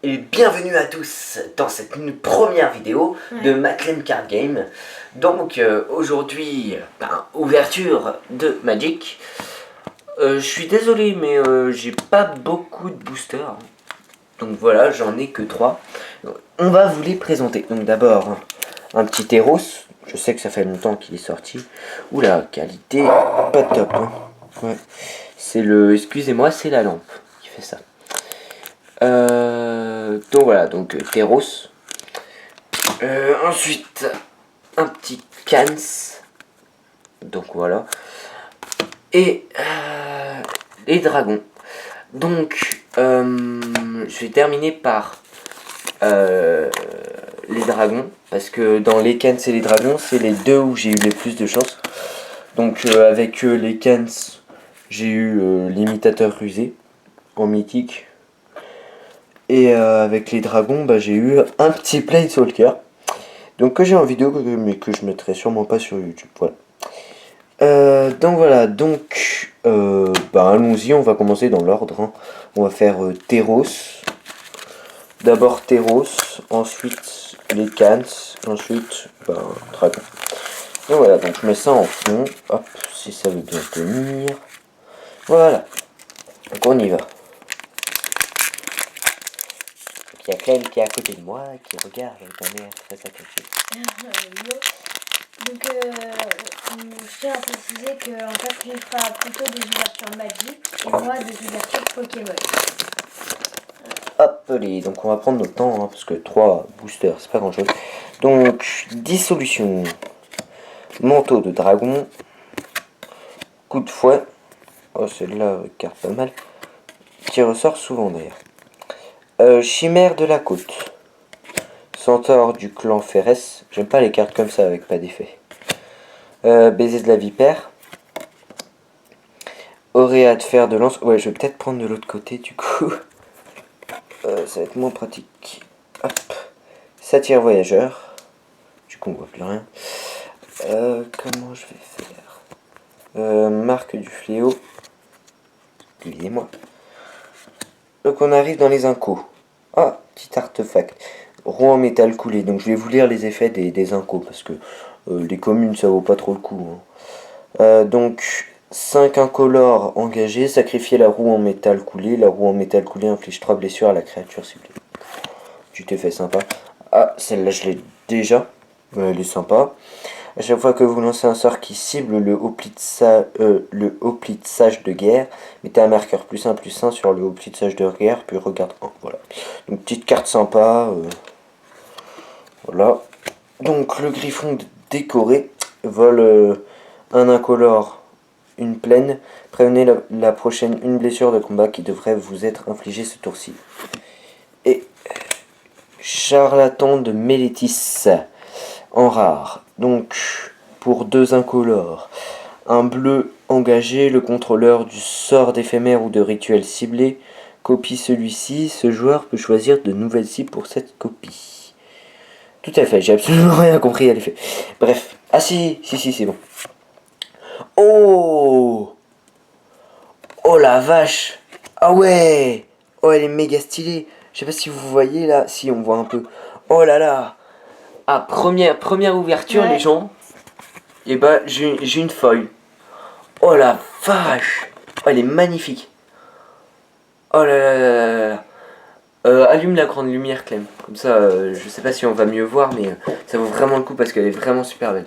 Et bienvenue à tous dans cette première vidéo de Maclean Card Game. Donc aujourd'hui, ouverture de Magic. Je suis désolé mais j'ai pas beaucoup de boosters. Donc voilà, j'en ai que 3. On va vous les présenter. Donc d'abord, un petit Teros. Je sais que ça fait longtemps qu'il est sorti. Oula, qualité pas top. Hein. Ouais. C'est le... Excusez-moi, c'est la lampe qui fait ça. Donc voilà, donc Teros. Ensuite, un petit Cans. Donc voilà. Et les dragons. Donc, je vais terminer par les dragons. Parce que dans les Cans et les dragons, c'est les deux où j'ai eu les plus de chance. Donc avec les Cans, j'ai eu l'imitateur rusé en mythique. Et avec les dragons, j'ai eu un petit Planeswalker. Donc que j'ai en vidéo, mais que je mettrai sûrement pas sur YouTube. Voilà. Donc allons-y, on va commencer dans l'ordre. Hein. On va faire Teros. D'abord Teros, ensuite les Cans, ensuite Dragon. Donc voilà, donc je mets ça en fond. Hop, si ça veut bien tenir. Voilà. Donc on y va. Il y a Clem qui est à côté de moi, qui regarde avec un air très attentif. Donc, je tiens à préciser que en fait, il fera plutôt des ouvertures Magic et moi des ouvertures Pokémon. Hop, allez, donc on va prendre notre temps, hein, parce que 3 boosters, c'est pas grand chose. Donc, dissolution, manteau de dragon, coup de fouet, oh celle-là, carte pas mal, qui ressort souvent d'ailleurs. Chimère de la côte, centaure du clan Férès, j'aime pas les cartes comme ça avec pas d'effet. Baiser de la vipère, auréat de fer de lance, ouais je vais peut-être prendre de l'autre côté du coup. Ça va être moins pratique. Hop. Satire voyageur. Du coup on voit plus rien. Comment je vais faire Marque du fléau. Excusez-moi. Donc on arrive dans les incos. Ah, petit artefact. Roue en métal coulé. Donc je vais vous lire les effets des incos parce que les communes ça vaut pas trop le coup. Hein. Donc 5 incolores engagés, sacrifier la roue en métal coulé. La roue en métal coulé inflige 3 blessures à la créature ciblée. Tu t'es fait sympa. Ah, celle-là je l'ai déjà. Elle est sympa. À chaque fois que vous lancez un sort qui cible le hoplite sage de guerre, mettez un marqueur +1/+1 sur le hoplite sage de guerre, puis regarde 1. Voilà. Donc petite carte sympa. Voilà. Donc le griffon décoré vole un incolore, une plaine. Prévenez la prochaine une blessure de combat qui devrait vous être infligée ce tour-ci. Et charlatan de Mélétis en rare. Donc pour 2 incolores, un bleu engagé, le contrôleur du sort d'éphémère ou de rituel ciblé copie celui-ci. Ce joueur peut choisir de nouvelles cibles pour cette copie. Tout à fait, j'ai absolument rien compris à l'effet. Bref, ah si, c'est bon. Oh, oh la vache. Ah ouais. Oh, elle est méga stylée. Je sais pas si vous voyez là. Si, on voit un peu. Oh là là. Ah, première ouverture, Ouais. les gens. Et j'ai une foil. Oh la vache. Oh, elle est magnifique. Oh là là là là là. Allume la grande lumière, Clem. Comme ça, je sais pas si on va mieux voir, mais ça vaut vraiment le coup parce qu'elle est vraiment super belle.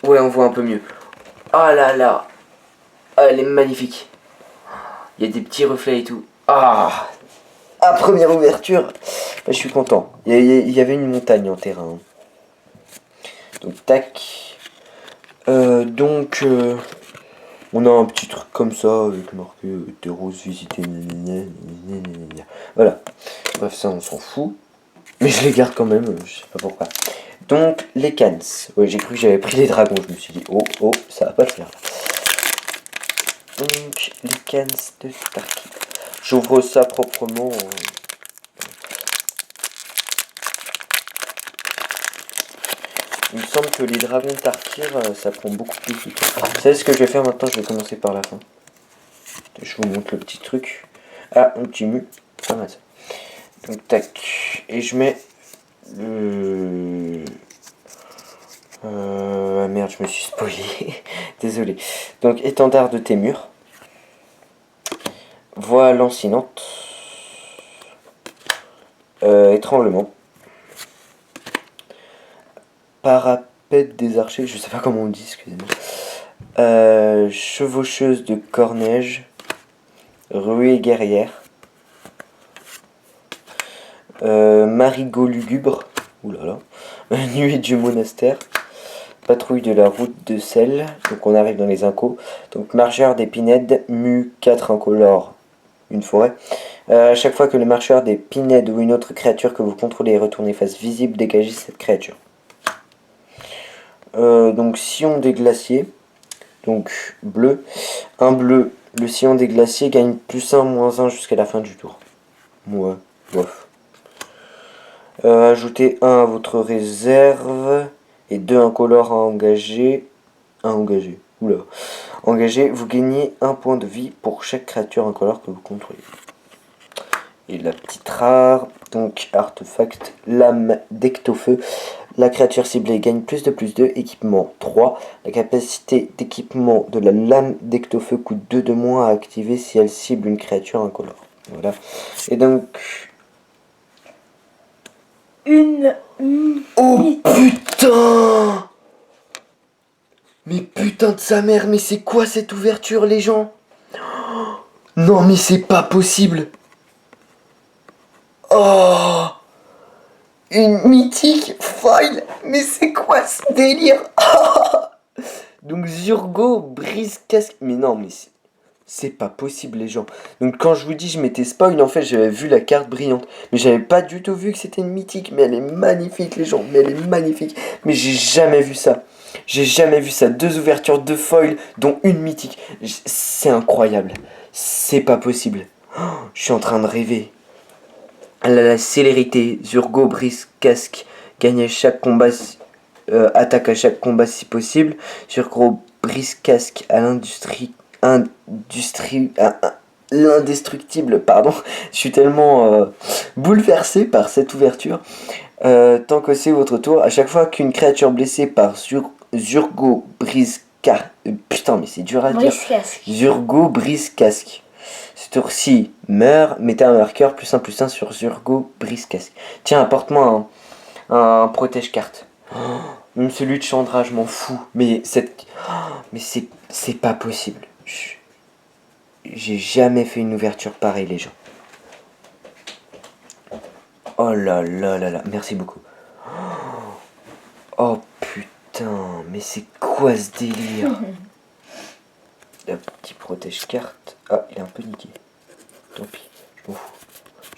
Ouais, on voit un peu mieux. Oh là là. Oh, elle est magnifique. Il y a des petits reflets et tout. Ah, première ouverture. Je suis content. Il y avait une montagne en terrain. Donc, tac. On a un petit truc comme ça avec marqué Teros visiter. Voilà. Bref, ça on s'en fout. Mais je les garde quand même, je sais pas pourquoi. Donc, les cans. Ouais, j'ai cru que j'avais pris les dragons. Je me suis dit, oh, ça va pas le faire. Donc, les cans de Starkey. J'ouvre ça proprement. Il me semble que les dragons de Tarkir, ça prend beaucoup plus de temps. Vous savez ce que je vais faire maintenant? Je vais commencer par la fin. Je vous montre le petit truc. Ah, un petit mu. Pas mal ça. Donc tac. Et je mets... Ah merde, je me suis spoilé. Désolé. Donc étendard de Témur. Voie lancinante. Étranglement. Parapet des archers, je sais pas comment on dit, excusez-moi. Chevaucheuse de corneige. Ruée guerrière. Marigot lugubre. Oulala. Nuée du monastère. Patrouille de la route de sel. Donc on arrive dans les incos. Donc marcheur d'épinèdes. Mu 4 incolores. Une forêt. À chaque fois que le marcheur des pinèdes ou une autre créature que vous contrôlez est retourné face visible, dégagez cette créature. Donc sillon des glaciers. Donc bleu. Un bleu. Le sillon des glaciers gagne +1, -1 jusqu'à la fin du tour. Ouais, bof. Ajoutez 1 à votre réserve. Et 2 incolores à engager. Engagé. Oula. Engagé, vous gagnez 1 point de vie pour chaque créature incolore que vous contrôlez. Et la petite rare, donc artefact, lame d'ectofeu. La créature ciblée gagne +2/+2, équipement 3. La capacité d'équipement de la lame d'ectofeu coûte 2 de moins à activer si elle cible une créature incolore. Voilà. Et donc... Oh putain! Mais putain de sa mère, mais c'est quoi cette ouverture, les gens? Non mais c'est pas possible! Oh! Une mythique foil! Mais c'est quoi ce délire? Donc Zurgo, brise casque. Mais non, mais c'est pas possible, les gens. Donc quand je vous dis je m'étais spoil, en fait j'avais vu la carte brillante. Mais j'avais pas du tout vu que c'était une mythique. Mais elle est magnifique, les gens. Mais elle est magnifique. Mais j'ai jamais vu ça. J'ai jamais vu ça. 2 ouvertures, 2 foils, dont une mythique. C'est incroyable. C'est pas possible. Oh, je suis en train de rêver. La célérité, Zurgo brise casque, gagne à chaque combat, attaque à chaque combat si possible. Zurgo brise casque à l'indestructible, pardon. Je suis tellement bouleversé par cette ouverture. Tant que c'est votre tour, à chaque fois qu'une créature blessée par Zurgo brise putain mais c'est dur à dire. Zurgo brise casque. Ce tour-ci meurt, mettez un marqueur +1/+1 sur Zurgo brise casque. Tiens, apporte-moi un protège-carte. Même celui de Chandra, je m'en fous. Mais c'est pas possible. J'ai jamais fait une ouverture pareille, les gens. Oh là là là là, merci beaucoup. Oh putain, mais c'est quoi ce délire? Le petit protège-carte. Ah, il est un peu niqué. Tant pis, je m'en fous.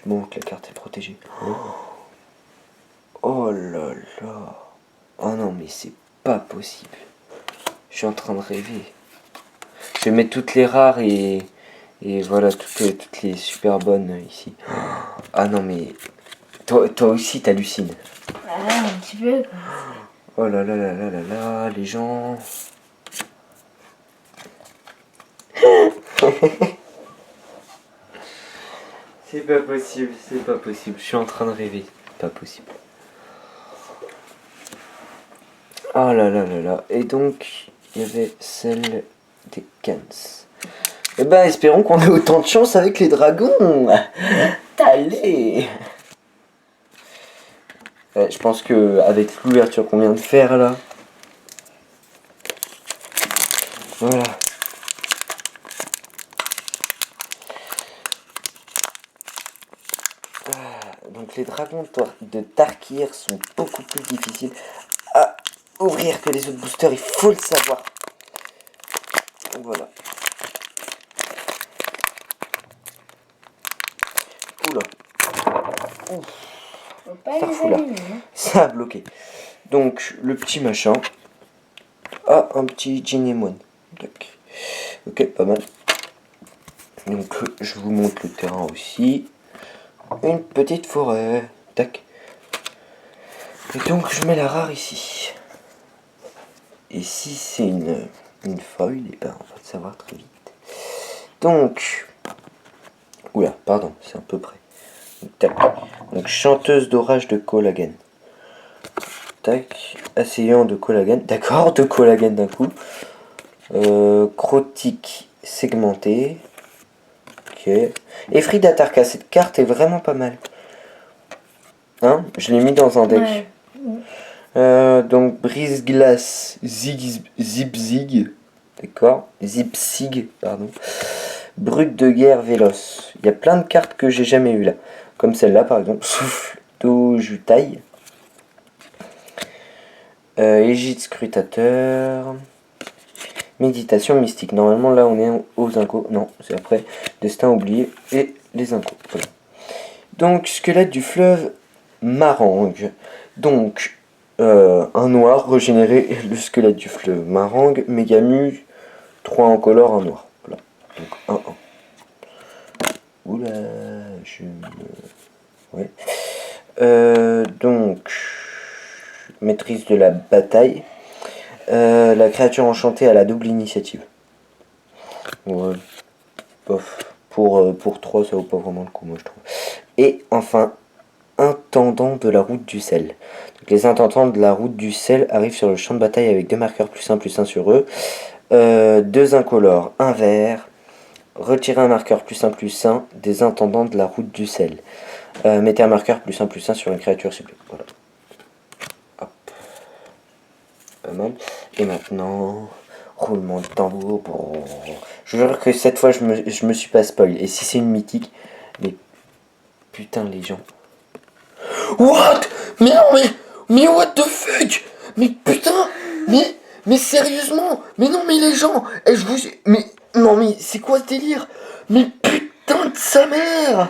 Je m'en fous que la carte est protégée. Oh là là. Oh non, mais c'est pas possible. Je suis en train de rêver. Je vais mettre toutes les rares et voilà, toutes les super bonnes ici. Ah non, mais toi aussi t'hallucines. Ah, un petit peu. Oh là là là là là là, les gens. C'est pas possible, c'est pas possible. Je suis en train de rêver. Pas possible. Oh là là là là. Et donc, il y avait celle des Cans. Eh ben, espérons qu'on ait autant de chance avec les dragons. Allez. Je pense que avec l'ouverture qu'on vient de faire là. Voilà. Donc les dragons de Tarkir sont beaucoup plus difficiles à ouvrir que les autres boosters, il faut le savoir. Donc voilà. Oula. Ouf. Faut pas Ça les fout là. allumer, hein. Ça a bloqué. Donc le petit machin. Ah, un petit Genemon. Ok, pas mal. Donc je vous montre le terrain aussi. Une petite forêt. Tac. Et donc je mets la rare ici. Et si c'est une foil, et ben on va le savoir très vite. Donc. Oula, pardon, c'est à peu près. Tac. Donc chanteuse d'orage de collagène. Tac. Assaillant de collagène. D'accord, de collagène d'un coup. Crotique segmenté. Ok. Et Frida Tarka, cette carte est vraiment pas mal. Hein? Je l'ai mis dans un deck. Ouais. Donc brise-glace, zig. D'accord. Zip-sig, pardon. Brut de guerre véloce. Il y a plein de cartes que j'ai jamais eues là. Comme celle-là par exemple. Souffle d'Ojutaï. Égide scrutateur. Méditation mystique. Normalement là on est aux incos. Non, c'est après. Destin oublié et les incos. Voilà. Donc squelette du fleuve Marangue. Donc un noir régénéré le squelette du fleuve Marangue. Mégamu 3 en color, un noir. Voilà. Donc 1-1. Oula, ouais. Donc maîtrise de la bataille. La créature enchantée a la double initiative. Ouais. Bof. Pour 3, ça vaut pas vraiment le coup, moi je trouve. Et enfin, intendant de la route du sel. Donc, les intendants de la route du sel arrivent sur le champ de bataille avec 2 marqueurs +1/+1 sur eux. 2 incolores, un vert. Retirez un marqueur +1/+1 des intendants de la route du sel. Mettez un marqueur +1/+1 sur une créature ciblée. Voilà. Hop. Pas mal. Et maintenant, roulement de tambour. Je jure que cette fois, je me suis pas spoil. Et si c'est une mythique, mais putain, les gens. What? Mais non, mais what the fuck? Mais putain, mais sérieusement, mais non, mais les gens, je vous, mais non, mais c'est quoi ce délire? Mais putain de sa mère!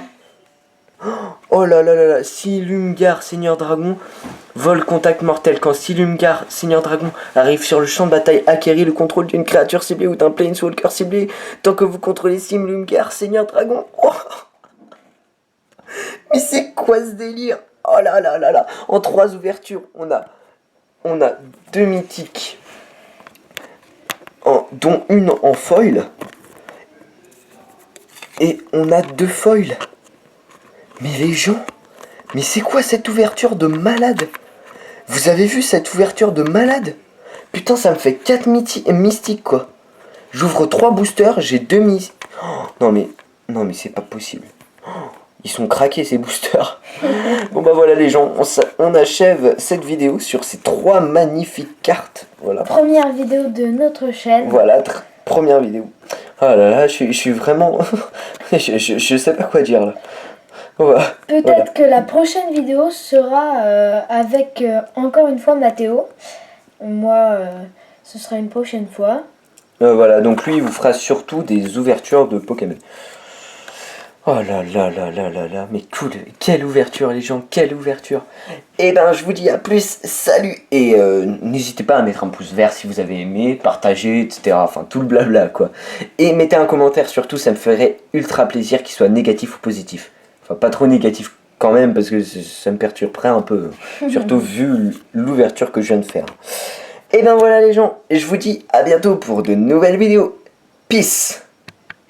Oh là là là là, Silumgar, Seigneur Dragon, vol contact mortel. Quand Silumgar, Seigneur Dragon, arrive sur le champ de bataille, acquérit le contrôle d'une créature ciblée ou d'un Planeswalker ciblé. Tant que vous contrôlez Silumgar, Seigneur Dragon. Oh. Mais c'est quoi ce délire? Oh là là là là. En 3 ouvertures, on a 2 mythiques, dont une en foil. Et on a 2 foils. Mais les gens, mais c'est quoi cette ouverture de malade? Vous avez vu cette ouverture de malade? Putain, ça me fait 4 mystiques quoi. J'ouvre 3 boosters, j'ai 2 mystiques. Oh, non mais c'est pas possible. Oh, ils sont craqués ces boosters. Bon bah voilà les gens, on achève cette vidéo sur ces 3 magnifiques cartes. Voilà. Première vidéo de notre chaîne. Voilà, première vidéo. Ah là là, je suis vraiment... je sais pas quoi dire là. Voilà. Peut-être que la prochaine vidéo sera avec encore une fois Mathéo. Moi, ce sera une prochaine fois. Voilà, donc lui il vous fera surtout des ouvertures de Pokémon. Oh là là là là là là, mais cool, quelle ouverture les gens, quelle ouverture. Et ben je vous dis à plus, salut. Et n'hésitez pas à mettre un pouce vert si vous avez aimé, partager, etc. Enfin tout le blabla quoi. Et mettez un commentaire surtout, ça me ferait ultra plaisir qu'il soit négatif ou positif. Enfin pas trop négatif quand même parce que ça me perturberait un peu. Surtout vu l'ouverture que je viens de faire. Et ben voilà les gens, je vous dis à bientôt pour de nouvelles vidéos. Peace.